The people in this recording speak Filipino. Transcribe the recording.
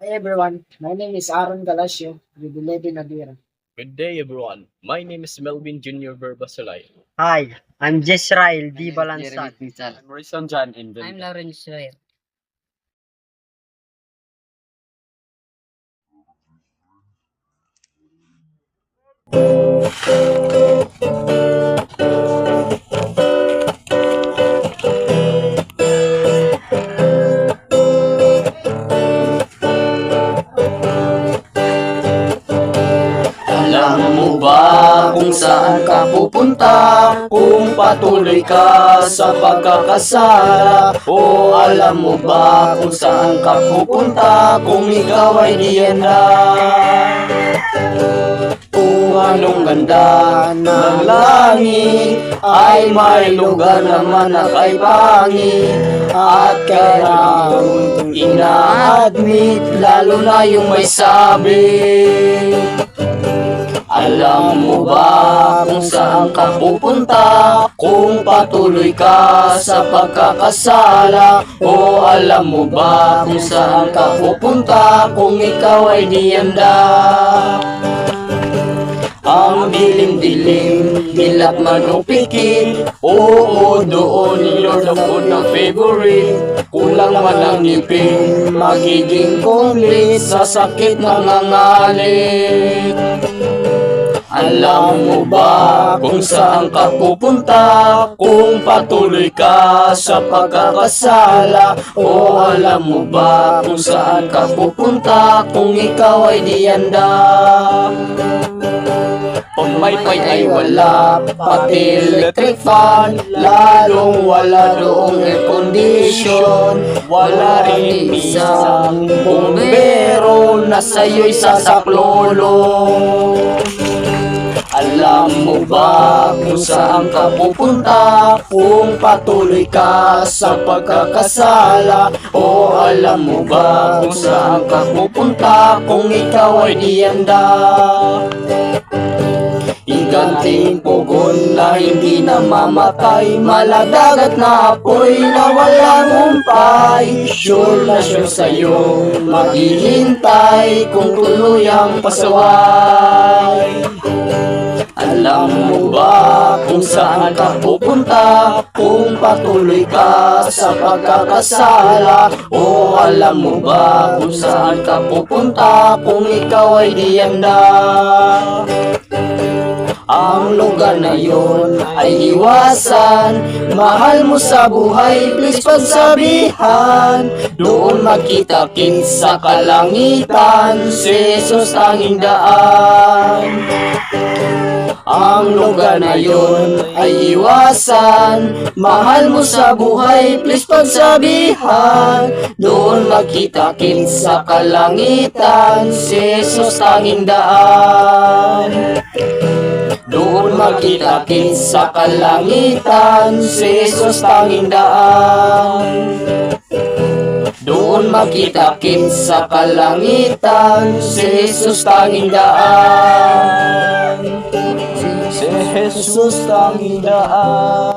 Hi everyone, my name is Aaron Galasio with 11 Adira. Good day, everyone. My name is Melvin Jr. Verbasalay. Hi, I'm Jezrael D. Jeremy Balansan. Tizal. I'm Rison John and I'm Lawrence Schreier. Alam mo ba kung saan ka pupunta? Kung patuloy ka sa pagkakasala? O alam mo ba kung saan ka pupunta? Kung ikaw ay diyan kung anong ganda ng langit ay may lugar naman na kay pangit. At kaya ina-admit lalo na yung may sabi. Alam mo ba kung saan ka pupunta? Kung patuloy ka sa pagkakasala? O alam mo ba kung saan ka pupunta? Kung ikaw ay diyanda. Ang dilim-dilim, dilap man o pikit, oo, doon Lord ako na favorite. Kulang man ang ngipin, magiging complete sa sakit nangangalit. Alam mo ba kung saan ka pupunta? Kung patuloy ka sa pagkakasala? O alam mo ba kung saan ka pupunta? Kung ikaw ay diyanda. Pag may ay wala, pati electric fan, lalong wala doong air condition. Wala rin isang bumbero na sa'yo'y sasaklolo. Alam mo ba kung saan ka pupunta? Kung patuloy ka sa pagkakasala? O alam mo ba kung saan ka pupunta? Kung ikaw ay diyanda. Higanting pugon na hindi namamatay, maladagat na apoy na walang humpay. Sure na sure sa'yo maghihintay kung tuluyang pasaway. Alam mo ba kung saan ka pupunta? Kung patuloy ka sa pagkakasala? O alam mo ba kung saan ka pupunta? Kung ikaw ay diyanda. Ang lugar na yon ay iwasan. Mahal mo sa buhay, please pagsabihan. Doon magkita-kits sa kalangitan, si Jesus tanging daan. Ang lugar na yon ay iwasan. Mahal mo sa buhay, please pagsabihan. Doon magkita-kits sa kalangitan, si Jesus tanging daan. Doon magkita-kits sa kalangitan, si Jesus tanging daan. Doon magkita-kits sa kalangitan, si Jesus tanging daan. Si Jesus tanging daan.